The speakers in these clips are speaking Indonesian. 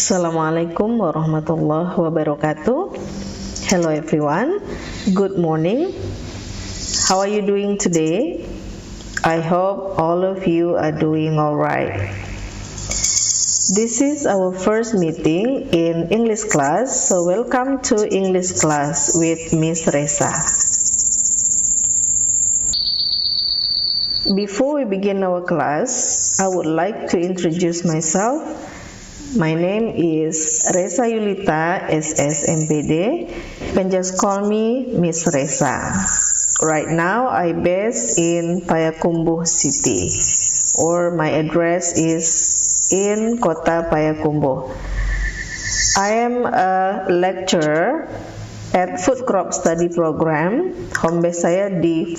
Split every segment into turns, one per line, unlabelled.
Assalamualaikum warahmatullahi wabarakatuh. Hello everyone. Good morning. How are you doing today? I hope all of you are doing alright. This is our first meeting in English class, so welcome to English class with Miss Reza. Before we begin our class, I would like to introduce myself. My name is Reza Yulita, SS MPD. You can just call me Miss Reza. Right now, I based in Payakumbuh City, or my address is in Kota Payakumbuh. I am a lecturer at Food Crop Study Program. Home base saya di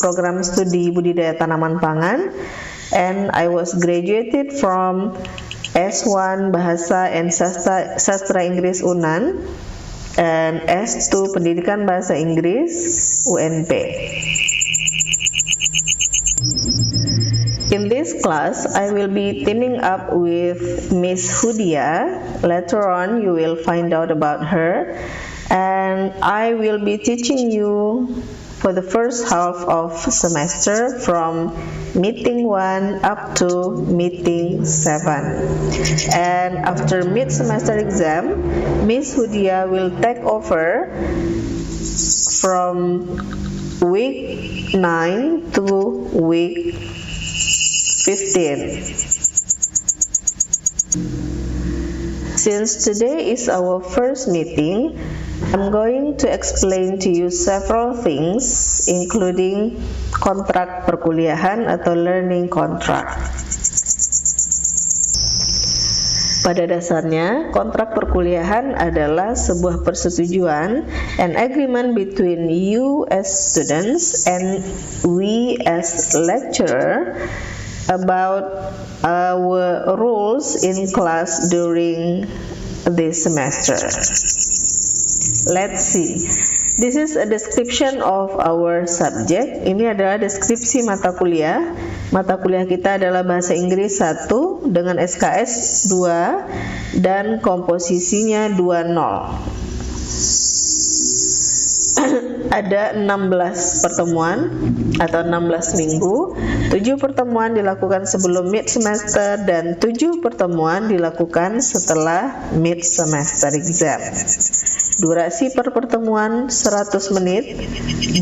program studi budidaya tanaman pangan, and I was graduated from S1 Bahasa and Sastra Inggris UNAN and S2 Pendidikan Bahasa Inggris UNP. In this class, I will be teaming up with Miss Hudia. Later on, you will find out about her, and I will be teaching you for the first half of semester from meeting 1 up to meeting 7. And after mid-semester exam, Miss Hudia will take over from week 9 to week 15. Since today is our first meeting, I'm going to explain to you several things, including kontrak perkuliahan atau learning contract. Pada dasarnya, kontrak perkuliahan adalah sebuah persetujuan, an agreement between you as students and we as lecturer about our rules in class during this semester. Let's see. This is a description of our subject. Ini adalah deskripsi mata kuliah. Mata kuliah kita adalah Bahasa Inggris 1 dengan SKS 2 dan komposisinya 20. Ada 16 pertemuan atau 16 minggu. 7 pertemuan dilakukan sebelum mid semester dan 7 pertemuan dilakukan setelah mid semester exam. Durasi per pertemuan 100 menit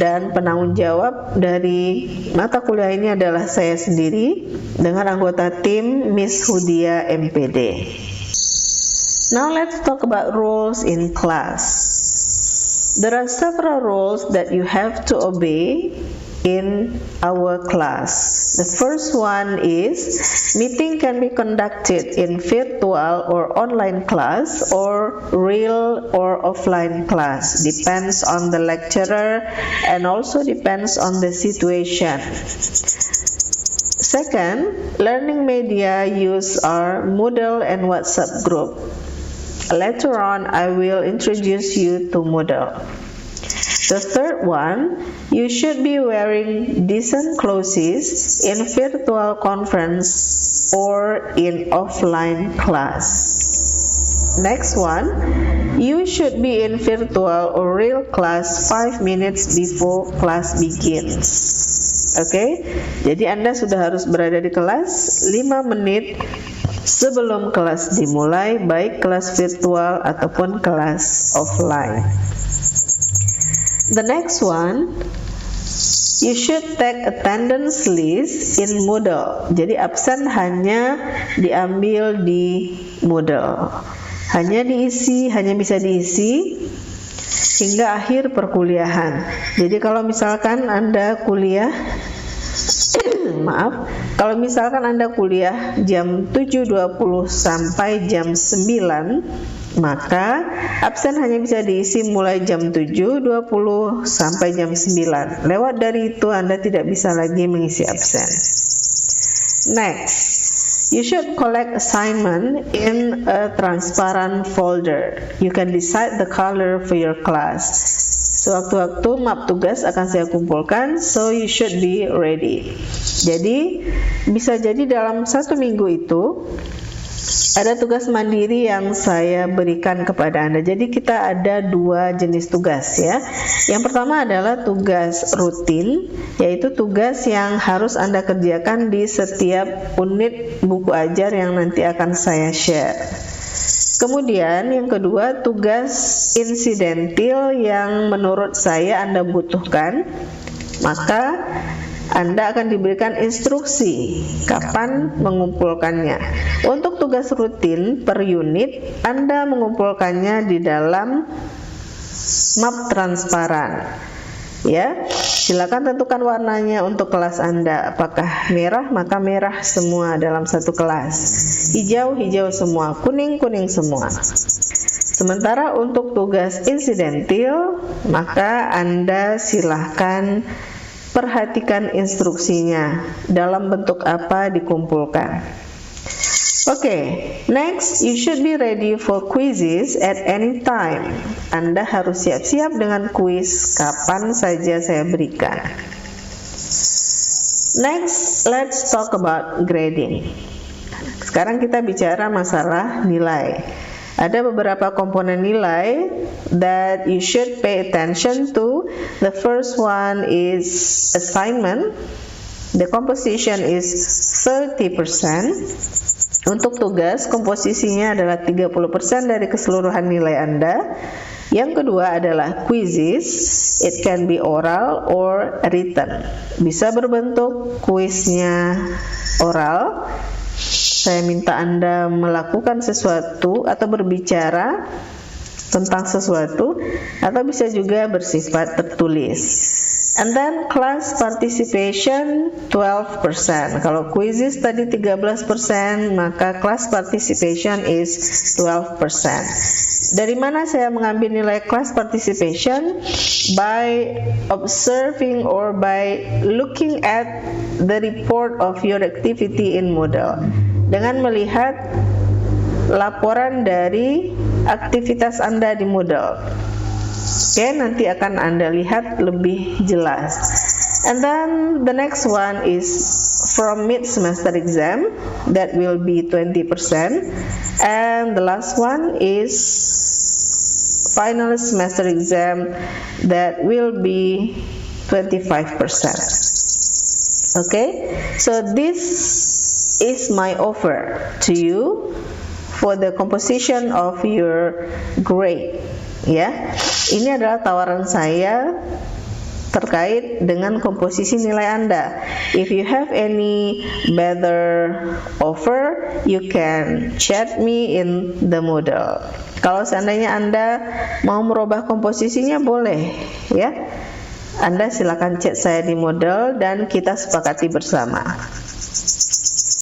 dan penanggung jawab dari mata kuliah ini adalah saya sendiri dengan anggota tim Miss Hudia MPD. Now let's talk about rules in class. There are several rules that you have to obey in our class. The first one is meeting can be conducted in virtual or online class or real or offline class. Depends on the lecturer and also depends on the situation. Second, learning media use our Moodle and WhatsApp group. Later on, I will introduce you to Moodle. The third one, you should be wearing decent clothes in virtual conference or in offline class. Next one, you should be in virtual or real class 5 minutes before class begins. Oke, jadi Anda sudah harus berada di kelas 5 menit sebelum kelas dimulai, baik kelas virtual ataupun kelas offline. The next one, you should take attendance list in Moodle. Jadi absen hanya diambil di Moodle. Hanya bisa diisi hingga akhir perkuliahan. Jadi kalau misalkan Anda kuliah kalau misalkan Anda kuliah jam 7.20 sampai jam 9, maka absen hanya bisa diisi mulai jam 7.20 sampai jam 9. Lewat dari itu Anda tidak bisa lagi mengisi absen. Next, you should collect assignment in a transparent folder. You can decide the color for your class. Sewaktu-waktu map tugas akan saya kumpulkan, so you should be ready. Jadi bisa jadi dalam 1 minggu itu ada tugas mandiri yang saya berikan kepada Anda. Jadi kita ada dua jenis tugas ya. Yang pertama adalah tugas rutin, yaitu tugas yang harus Anda kerjakan di setiap unit buku ajar yang nanti akan saya share. Kemudian yang kedua, tugas insidentil yang menurut saya Anda butuhkan, maka Anda akan diberikan instruksi kapan mengumpulkannya. Untuk tugas rutin per unit, Anda mengumpulkannya di dalam map transparan. Ya, silakan tentukan warnanya untuk kelas Anda. Apakah merah, maka merah semua dalam satu kelas. Hijau, hijau semua. Kuning, kuning semua. Sementara untuk tugas insidentil, maka Anda silahkan perhatikan instruksinya dalam bentuk apa dikumpulkan. Next, you should be ready for quizzes at any time. Anda harus siap-siap dengan kuis kapan saja saya berikan. Next, let's talk about grading. Sekarang kita bicara masalah nilai. Ada beberapa komponen nilai that you should pay attention to. The first one is assignment. The composition is 30%. Untuk tugas, komposisinya adalah 30% dari keseluruhan nilai Anda. Yang kedua adalah quizzes. It can be oral or written. Bisa berbentuk kuisnya oral. Saya minta Anda melakukan sesuatu atau berbicara tentang sesuatu, atau bisa juga bersifat tertulis. And then class participation 12%. Kalau quizzes tadi 13%, maka class participation is 12%. Dari mana saya mengambil nilai class participation? By observing or by looking at the report of your activity in Moodle. Dengan melihat laporan dari aktivitas Anda di Moodle. Nanti akan Anda lihat lebih jelas. And then the next one is from mid-semester exam, that will be 20%. And the last one is final semester exam, that will be 25%. So this is my offer to you for the composition of your grade. Ini adalah tawaran saya terkait dengan komposisi nilai Anda. If you have any better offer, you can chat me in the Moodle. Kalau seandainya Anda mau merubah komposisinya, boleh ya. Anda silakan chat saya di Moodle dan kita sepakati bersama.